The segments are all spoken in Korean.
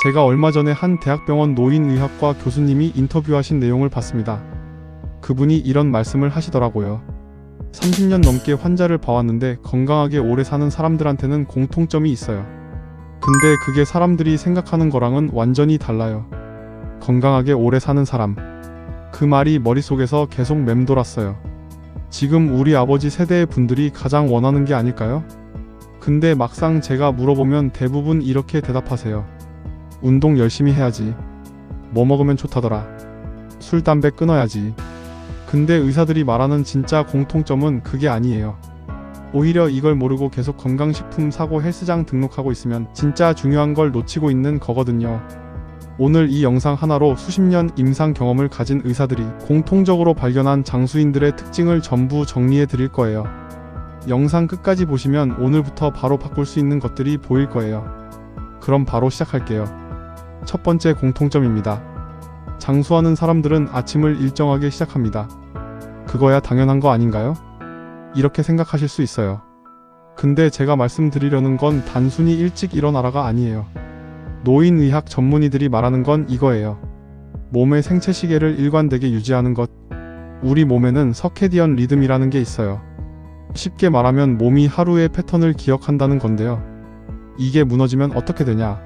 제가 얼마 전에 한 대학병원 노인의학과 교수님이 인터뷰하신 내용을 봤습니다. 그분이 이런 말씀을 하시더라고요. 30년 넘게 환자를 봐왔는데 건강하게 오래 사는 사람들한테는 공통점이 있어요. 근데 그게 사람들이 생각하는 거랑은 완전히 달라요. 건강하게 오래 사는 사람. 그 말이 머릿속에서 계속 맴돌았어요. 지금 우리 아버지 세대의 분들이 가장 원하는 게 아닐까요? 근데 막상 제가 물어보면 대부분 이렇게 대답하세요. 운동 열심히 해야지. 뭐 먹으면 좋다더라. 술, 담배 끊어야지. 근데 의사들이 말하는 진짜 공통점은 그게 아니에요. 오히려 이걸 모르고 계속 건강식품 사고 헬스장 등록하고 있으면 진짜 중요한 걸 놓치고 있는 거거든요. 오늘 이 영상 하나로 수십 년 임상 경험을 가진 의사들이 공통적으로 발견한 장수인들의 특징을 전부 정리해 드릴 거예요. 영상 끝까지 보시면 오늘부터 바로 바꿀 수 있는 것들이 보일 거예요. 그럼 바로 시작할게요. 첫 번째 공통점입니다. 장수하는 사람들은 아침을 일정하게 시작합니다. 그거야 당연한 거 아닌가요? 이렇게 생각하실 수 있어요. 근데 제가 말씀드리려는 건 단순히 일찍 일어나라가 아니에요. 노인의학 전문의들이 말하는 건 이거예요. 몸의 생체 시계를 일관되게 유지하는 것. 우리 몸에는 서케디언 리듬이라는 게 있어요. 쉽게 말하면 몸이 하루의 패턴을 기억한다는 건데요. 이게 무너지면 어떻게 되냐?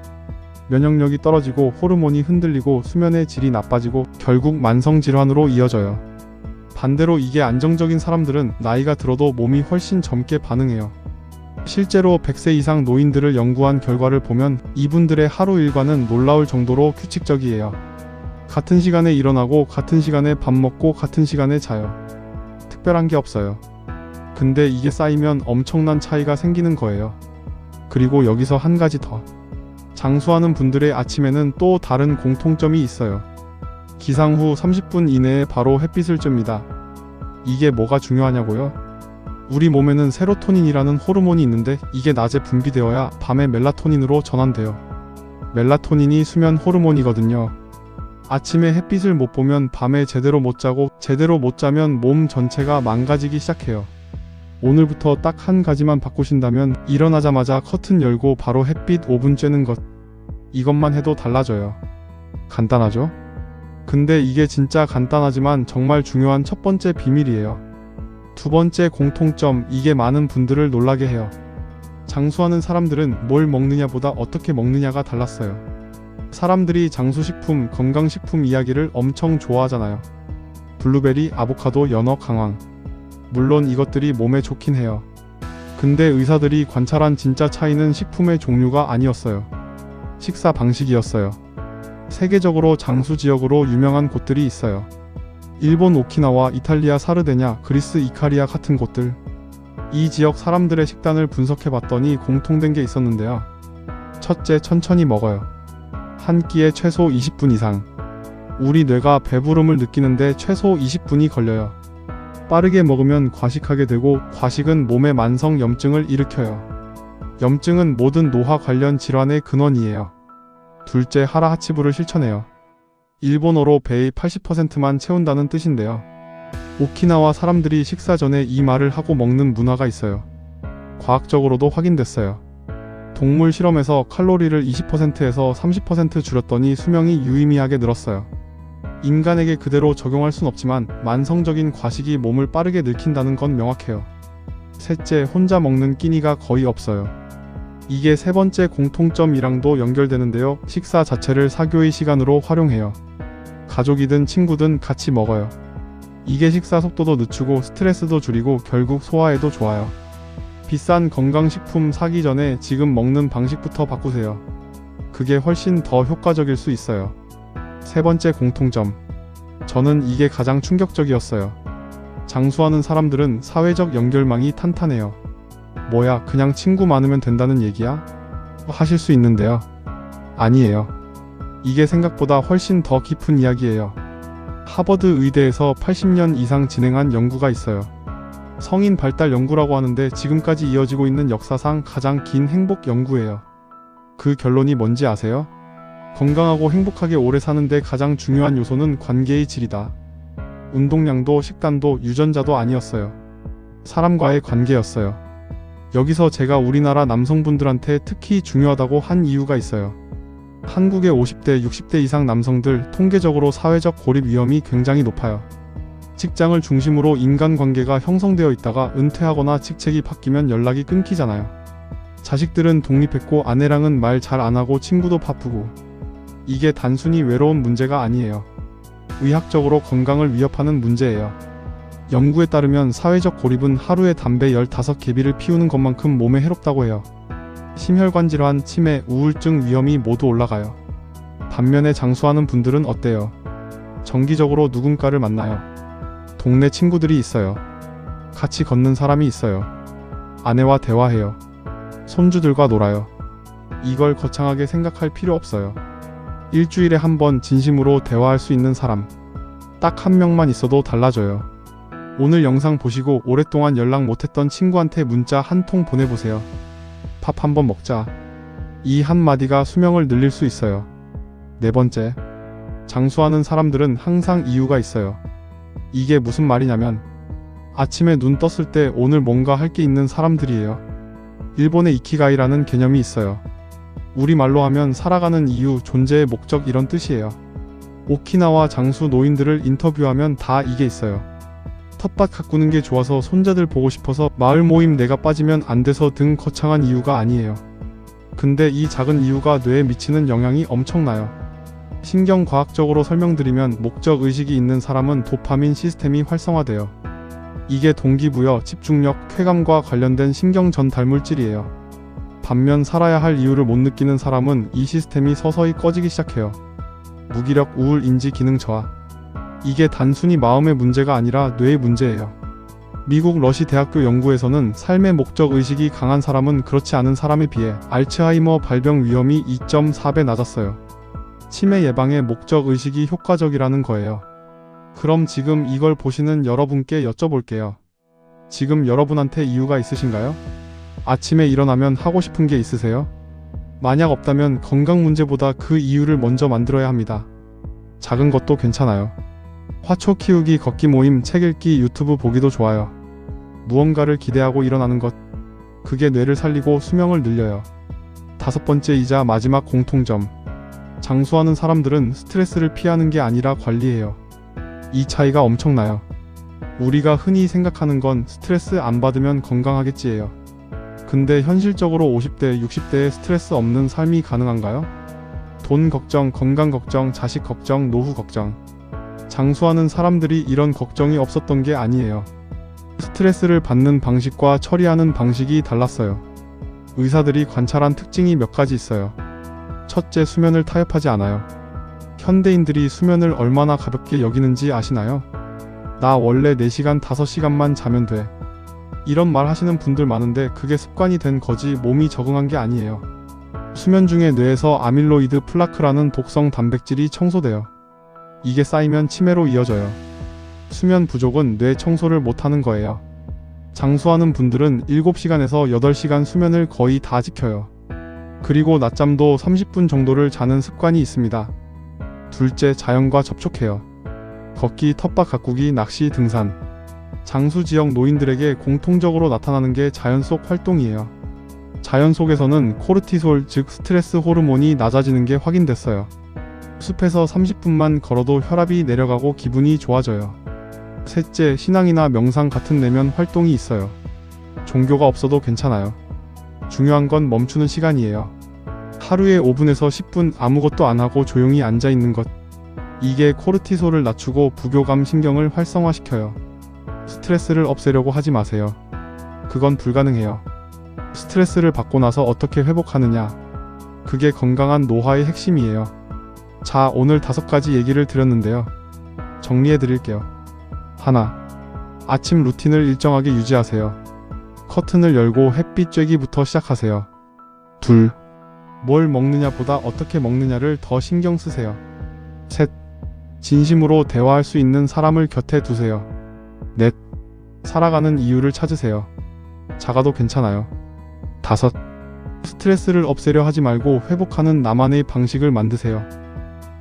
면역력이 떨어지고 호르몬이 흔들리고 수면의 질이 나빠지고 결국 만성질환으로 이어져요. 반대로 이게 안정적인 사람들은 나이가 들어도 몸이 훨씬 젊게 반응해요. 실제로 100세 이상 노인들을 연구한 결과를 보면 이분들의 하루 일과는 놀라울 정도로 규칙적이에요. 같은 시간에 일어나고 같은 시간에 밥 먹고 같은 시간에 자요. 특별한 게 없어요. 근데 이게 쌓이면 엄청난 차이가 생기는 거예요. 그리고 여기서 한 가지 더. 장수하는 분들의 아침에는 또 다른 공통점이 있어요. 기상 후 30분 이내에 바로 햇빛을 쫌니다. 이게 뭐가 중요하냐고요? 우리 몸에는 세로토닌이라는 호르몬이 있는데 이게 낮에 분비되어야 밤에 멜라토닌으로 전환돼요. 멜라토닌이 수면 호르몬이거든요. 아침에 햇빛을 못 보면 밤에 제대로 못 자고 제대로 못 자면 몸 전체가 망가지기 시작해요. 오늘부터 딱 한 가지만 바꾸신다면 일어나자마자 커튼 열고 바로 햇빛 5분 쬐는 것. 이것만 해도 달라져요. 간단하죠? 근데 이게 진짜 간단하지만 정말 중요한 첫 번째 비밀이에요. 두 번째 공통점, 이게 많은 분들을 놀라게 해요. 장수하는 사람들은 뭘 먹느냐보다 어떻게 먹느냐가 달랐어요. 사람들이 장수식품, 건강식품 이야기를 엄청 좋아하잖아요. 블루베리, 아보카도, 연어, 강황. 물론 이것들이 몸에 좋긴 해요. 근데 의사들이 관찰한 진짜 차이는 식품의 종류가 아니었어요. 식사 방식이었어요. 세계적으로 장수 지역으로 유명한 곳들이 있어요. 일본 오키나와, 이탈리아 사르데냐, 그리스 이카리아 같은 곳들. 이 지역 사람들의 식단을 분석해봤더니 공통된 게 있었는데요. 첫째, 천천히 먹어요. 한 끼에 최소 20분 이상. 우리 뇌가 배부름을 느끼는데 최소 20분이 걸려요. 빠르게 먹으면 과식하게 되고 과식은 몸의 만성 염증을 일으켜요. 염증은 모든 노화 관련 질환의 근원이에요. 둘째, 하라하치부를 실천해요. 일본어로 배의 80%만 채운다는 뜻인데요. 오키나와 사람들이 식사 전에 이 말을 하고 먹는 문화가 있어요. 과학적으로도 확인됐어요. 동물 실험에서 칼로리를 20%에서 30% 줄였더니 수명이 유의미하게 늘었어요. 인간에게 그대로 적용할 순 없지만 만성적인 과식이 몸을 빠르게 늙힌다는 건 명확해요. 셋째, 혼자 먹는 끼니가 거의 없어요. 이게 세 번째 공통점이랑도 연결되는데요. 식사 자체를 사교의 시간으로 활용해요. 가족이든 친구든 같이 먹어요. 이게 식사 속도도 늦추고 스트레스도 줄이고 결국 소화에도 좋아요. 비싼 건강식품 사기 전에 지금 먹는 방식부터 바꾸세요. 그게 훨씬 더 효과적일 수 있어요. 세 번째 공통점. 저는 이게 가장 충격적이었어요. 장수하는 사람들은 사회적 연결망이 탄탄해요. 뭐야, 그냥 친구 많으면 된다는 얘기야? 하실 수 있는데요. 아니에요. 이게 생각보다 훨씬 더 깊은 이야기예요. 하버드 의대에서 80년 이상 진행한 연구가 있어요. 성인 발달 연구라고 하는데 지금까지 이어지고 있는 역사상 가장 긴 행복 연구예요. 그 결론이 뭔지 아세요? 건강하고 행복하게 오래 사는데 가장 중요한 요소는 관계의 질이다. 운동량도 식단도 유전자도 아니었어요. 사람과의 관계였어요. 여기서 제가 우리나라 남성분들한테 특히 중요하다고 한 이유가 있어요. 한국의 50대, 60대 이상 남성들 통계적으로 사회적 고립 위험이 굉장히 높아요. 직장을 중심으로 인간관계가 형성되어 있다가 은퇴하거나 직책이 바뀌면 연락이 끊기잖아요. 자식들은 독립했고 아내랑은 말 잘 안하고 친구도 바쁘고. 이게 단순히 외로운 문제가 아니에요. 의학적으로 건강을 위협하는 문제예요. 연구에 따르면 사회적 고립은 하루에 담배 15개비를 피우는 것만큼 몸에 해롭다고 해요. 심혈관 질환, 치매, 우울증 위험이 모두 올라가요. 반면에 장수하는 분들은 어때요? 정기적으로 누군가를 만나요. 동네 친구들이 있어요. 같이 걷는 사람이 있어요. 아내와 대화해요. 손주들과 놀아요. 이걸 거창하게 생각할 필요 없어요. 일주일에 한 번 진심으로 대화할 수 있는 사람. 딱 한 명만 있어도 달라져요. 오늘 영상 보시고 오랫동안 연락 못했던 친구한테 문자 한 통 보내보세요. 밥 한번 먹자. 이 한마디가 수명을 늘릴 수 있어요. 네 번째, 장수하는 사람들은 항상 이유가 있어요. 이게 무슨 말이냐면 아침에 눈 떴을 때 오늘 뭔가 할 게 있는 사람들이에요. 일본의 이키가이라는 개념이 있어요. 우리말로 하면 살아가는 이유, 존재의 목적 이런 뜻이에요. 오키나와 장수 노인들을 인터뷰하면 다 이게 있어요. 텃밭 가꾸는 게 좋아서 손자들 보고 싶어서, 마을 모임 내가 빠지면 안 돼서 등 거창한 이유가 아니에요. 근데 이 작은 이유가 뇌에 미치는 영향이 엄청나요. 신경과학적으로 설명드리면 목적 의식이 있는 사람은 도파민 시스템이 활성화돼요. 이게 동기부여, 집중력, 쾌감과 관련된 신경 전달 물질이에요. 반면 살아야 할 이유를 못 느끼는 사람은 이 시스템이 서서히 꺼지기 시작해요. 무기력, 우울, 인지 기능 저하. 이게 단순히 마음의 문제가 아니라 뇌의 문제예요. 미국 러시 대학교 연구에서는 삶의 목적 의식이 강한 사람은 그렇지 않은 사람에 비해 알츠하이머 발병 위험이 2.4배 낮았어요. 치매 예방에 목적 의식이 효과적이라는 거예요. 그럼 지금 이걸 보시는 여러분께 여쭤볼게요. 지금 여러분한테 이유가 있으신가요? 아침에 일어나면 하고 싶은 게 있으세요? 만약 없다면 건강 문제보다 그 이유를 먼저 만들어야 합니다. 작은 것도 괜찮아요. 화초 키우기, 걷기 모임, 책 읽기, 유튜브 보기도 좋아요. 무언가를 기대하고 일어나는 것. 그게 뇌를 살리고 수명을 늘려요. 다섯 번째이자 마지막 공통점. 장수하는 사람들은 스트레스를 피하는 게 아니라 관리해요. 이 차이가 엄청나요. 우리가 흔히 생각하는 건 스트레스 안 받으면 건강하겠지예요. 근데 현실적으로 50대, 60대에 스트레스 없는 삶이 가능한가요? 돈 걱정, 건강 걱정, 자식 걱정, 노후 걱정. 장수하는 사람들이 이런 걱정이 없었던 게 아니에요. 스트레스를 받는 방식과 처리하는 방식이 달랐어요. 의사들이 관찰한 특징이 몇 가지 있어요. 첫째, 수면을 타협하지 않아요. 현대인들이 수면을 얼마나 가볍게 여기는지 아시나요? 나 원래 4시간, 5시간만 자면 돼. 이런 말 하시는 분들 많은데 그게 습관이 된 거지 몸이 적응한 게 아니에요. 수면 중에 뇌에서 아밀로이드 플라크라는 독성 단백질이 청소돼요. 이게 쌓이면 치매로 이어져요. 수면 부족은 뇌 청소를 못하는 거예요. 장수하는 분들은 7시간에서 8시간 수면을 거의 다 지켜요. 그리고 낮잠도 30분 정도를 자는 습관이 있습니다. 둘째, 자연과 접촉해요. 걷기, 텃밭 가꾸기, 낚시, 등산. 장수 지역 노인들에게 공통적으로 나타나는 게 자연 속 활동이에요. 자연 속에서는 코르티솔, 즉 스트레스 호르몬이 낮아지는 게 확인됐어요. 숲에서 30분만 걸어도 혈압이 내려가고 기분이 좋아져요. 셋째, 신앙이나 명상 같은 내면 활동이 있어요. 종교가 없어도 괜찮아요. 중요한 건 멈추는 시간이에요. 하루에 5분에서 10분 아무것도 안 하고 조용히 앉아 있는 것. 이게 코르티솔을 낮추고 부교감 신경을 활성화시켜요. 스트레스를 없애려고 하지 마세요. 그건 불가능해요. 스트레스를 받고 나서 어떻게 회복하느냐. 그게 건강한 노화의 핵심이에요. 자, 오늘 5가지 얘기를 드렸는데요. 정리해 드릴게요. 하나, 아침 루틴을 일정하게 유지하세요. 커튼을 열고 햇빛 쬐기부터 시작하세요. 둘, 뭘 먹느냐보다 어떻게 먹느냐를 더 신경 쓰세요. 셋, 진심으로 대화할 수 있는 사람을 곁에 두세요. 넷, 살아가는 이유를 찾으세요. 작아도 괜찮아요. 다섯, 스트레스를 없애려 하지 말고 회복하는 나만의 방식을 만드세요.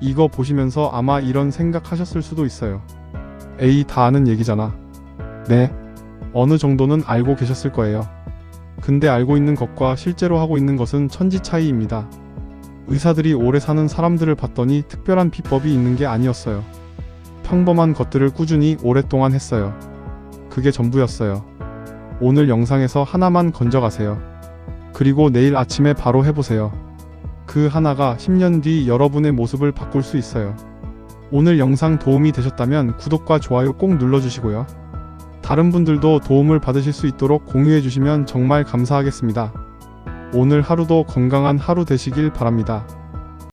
이거 보시면서 아마 이런 생각하셨을 수도 있어요. 에이, 다 아는 얘기잖아. 네, 어느 정도는 알고 계셨을 거예요. 근데 알고 있는 것과 실제로 하고 있는 것은 천지 차이입니다. 의사들이 오래 사는 사람들을 봤더니 특별한 비법이 있는 게 아니었어요. 평범한 것들을 꾸준히 오랫동안 했어요. 그게 전부였어요. 오늘 영상에서 하나만 건져가세요. 그리고 내일 아침에 바로 해보세요. 그 하나가 10년 뒤 여러분의 모습을 바꿀 수 있어요. 오늘 영상 도움이 되셨다면 구독과 좋아요 꼭 눌러주시고요. 다른 분들도 도움을 받으실 수 있도록 공유해주시면 정말 감사하겠습니다. 오늘 하루도 건강한 하루 되시길 바랍니다.